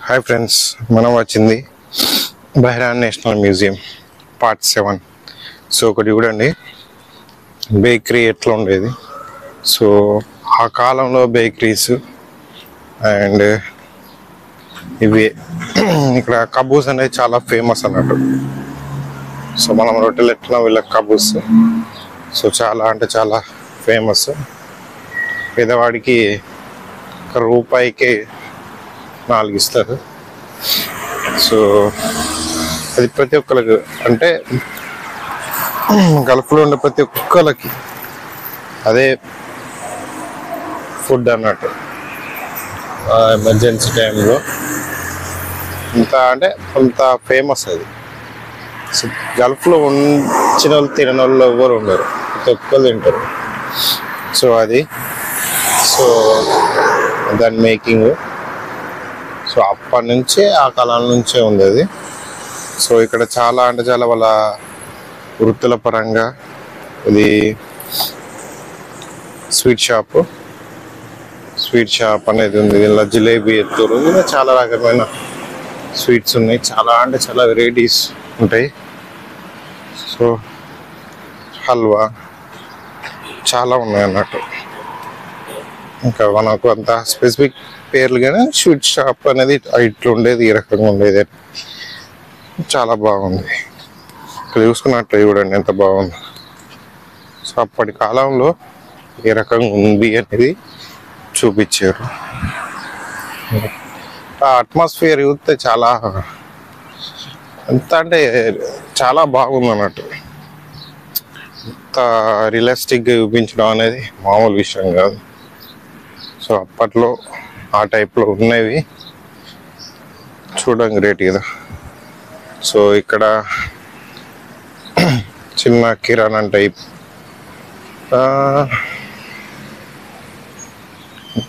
Hi friends, మనం వచ్చింది Byron national museum part 7. So ఒకటి చూడండి, బేకరీ ఎట్లా ఉండేది. సో ఆ కాలంలో బేకరీస్ అండ్ ఇవి ఇక్కడ కబూస్ అనేది చాలా ఫేమస్ అన్నట్టు. సో మనం రొట్టెలు ఎట్లా వీళ్ళ కబూస్ సో చాలా అంటే చాలా ఫేమస్. పేదవాడికి రూపాయికి 4 ఇస్తారు. సో అది ప్రతి ఒక్కరికి అంటే గల్ఫ్లో ఉండే ప్రతి ఒక్కరికి అదే ఫుడ్ అన్నట్టు. ఎమర్జెన్సీ టైంలో ఇంత అంటే కొంత ఫేమస్ అది. సో గల్ఫ్లో ఉంచిన వాళ్ళు తినని వాళ్ళు ఎవరు ఉండరు, ప్రతి ఒక్కరు తింటారు. సో అది సో దాని మేకింగ్ సో అప్పటి నుంచే ఆ కాలం నుంచే ఉంది అది. సో ఇక్కడ చాలా అంటే చాలా వాళ్ళ వృత్తుల పరంగా ఇది స్వీట్ షాప్ అనేది ఉంది. ఇలా జిలేబీ ఎత్తురు, ఇలా చాలా రకమైన స్వీట్స్ ఉన్నాయి. చాలా అంటే చాలా వెరైటీస్ ఉంటాయి. సో హల్వా చాలా ఉన్నాయి అన్నట్టు. ఇంకా మనకు అంత స్పెసిఫిక్ పేర్లు కానీ స్వీట్ షాప్ అనేది ఇట్లా ఉండేది, ఈ రకంగా ఉండేది. చాలా బాగుంది. ఇక్కడ చూసుకున్నట్టు చూడండి ఎంత బాగుంది. సో అప్పటి కాలంలో ఏ రకంగా ఉంది అనేది చూపించారు. ఆ అట్మాస్ఫియర్ చూస్తే చాలా ఎంత అంటే చాలా బాగుంది అన్నట్టు. అంత రియలిస్టిక్గా చూపించడం అనేది మామూలు విషయం కాదు. సో అప్పట్లో ఆ టైప్లో ఉన్నవి చూడడం గ్రేట్ కదా. సో ఇక్కడ చిన్న కిరాణా టైప్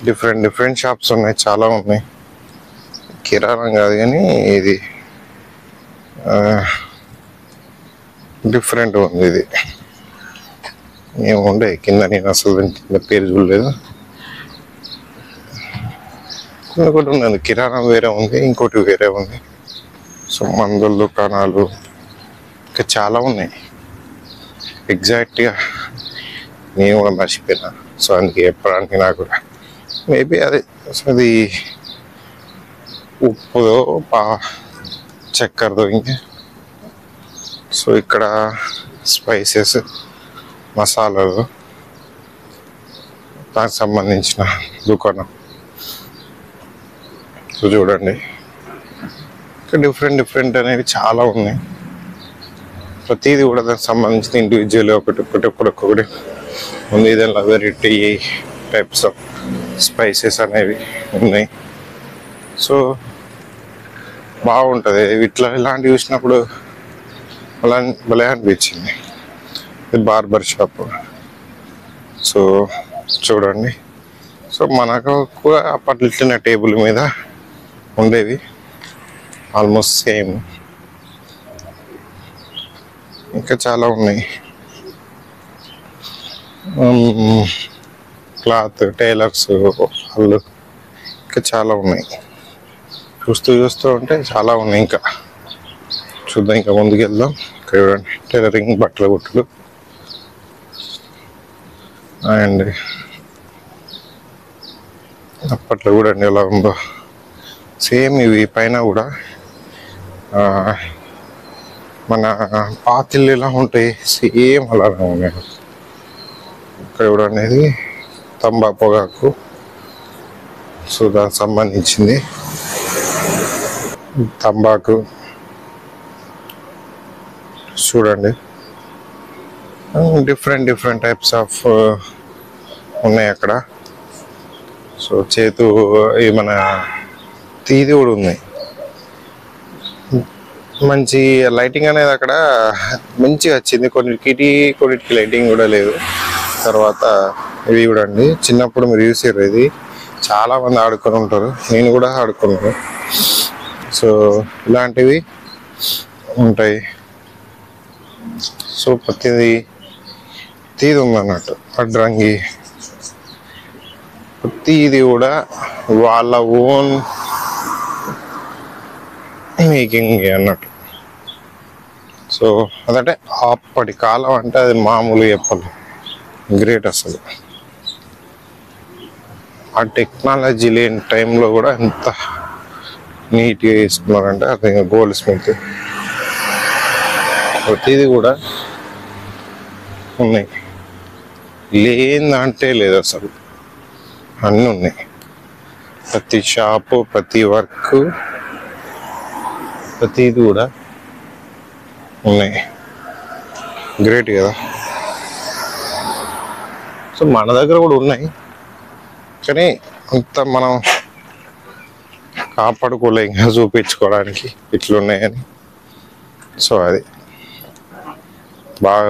డిఫరెంట్ షాప్స్ ఉన్నాయి, చాలా ఉన్నాయి. కిరాణా కాదు కానీ ఇది డిఫరెంట్ ఉంది. ఇది ఏముండే కింద, నేను అసలు కింద పేరు చూడలేదు. ఇంకోటి ఉన్నది, కిరాణా వేరే ఉంది, ఇంకోటి వేరే ఉంది. సో మందుల దుకాణాలు ఇంకా చాలా ఉన్నాయి. ఎగ్జాక్ట్గా నేను కూడా మర్చిపోయినా. సో అందుకే చెప్పడానికి నాకు కూడా మేబీ అది ఉప్పుదో చక్కెరదో ఇంకా. సో ఇక్కడ స్పైసెస్, మసాలాలు దానికి సంబంధించిన దుకాణం. సో చూడండి, ఇక్కడ డిఫరెంట్ అనేవి చాలా ఉన్నాయి. ప్రతిదీ కూడా దానికి సంబంధించిన ఇండివిజువల్ ఒక్కొక్కటి ఉంది. దానిలో వెరైటీ టైప్స్ ఆఫ్ స్పైసెస్ అనేవి ఉన్నాయి. సో బాగుంటుంది ఇలాంటివి చూసినప్పుడు. భలే అనిపించింది. ఇది బార్బర్ షాప్. సో చూడండి, సో మనకు కూడా అప్పట్లో ఇట్లనే టేబుల్ మీద ఉండేవి, ఆల్మోస్ట్ సేమ్. ఇంకా చాలా ఉన్నాయి. క్లాత్, టైలర్స్, వాళ్ళు ఇంకా చాలా ఉన్నాయి. చూస్తూ ఉంటే చాలా ఉన్నాయి. ఇంకా చూద్దాం, ఇంకా ముందుకు వెళ్దాం. ఇక్కడ చూడండి, టైలరింగ్, బట్టల గుట్టలు అండ్ అప్పట్లో చూడండి ఎలా ఉందో. సేమ్ ఇవి పైన కూడా మన పాతిళ్ళు ఎలా ఉంటాయి సేమ్ అలానే ఉన్నాయి. ఇక్కడ కూడా అనేది పొగాకు. సో దానికి సంబంధించింది తంబాకు చూడండి. డిఫరెంట్ టైప్స్ ఆఫ్ ఉన్నాయి అక్కడ. సో మన తీది కూడా ఉన్నాయి. మంచి లైటింగ్ అనేది అక్కడ మంచిగా వచ్చింది. కొన్నిటికి లైటింగ్ కూడా లేదు. తర్వాత ఇవి చూడండి, చిన్నప్పుడు మీరు చూసారు, ఇది చాలా మంది ఆడుకొని ఉంటారు, నేను కూడా ఆడుకున్నాను. సో ఇలాంటివి ఉంటాయి. సో ప్రతిదీ తీది ఉందన్నట్టు. అడ్రంగి ప్రతిది కూడా వాళ్ళ ఓన్ మేకింగ్ అన్నట్టు. సో అదంటే అప్పటి కాలం అంటే అది మామూలు చెప్పాలి, గ్రేట్ అసలు. ఆ టెక్నాలజీ లేని టైంలో కూడా ఎంత నీట్గా వేసుకున్నారంటే అది గోల్డ్ స్మిత్. ప్రతిదీ కూడా ఉన్నాయి, లేదంటే లేదు అసలు, అన్నీ ఉన్నాయి. ప్రతి షాపు, ప్రతి వర్క్, ప్రతిది కూడా ఉన్నాయి. గ్రేట్ కదా. సో మన దగ్గర కూడా ఉన్నాయి, కానీ అంత మనం కాపాడుకోలే ఇంకా చూపించుకోవడానికి ఇట్లున్నాయని. సో అది బాగా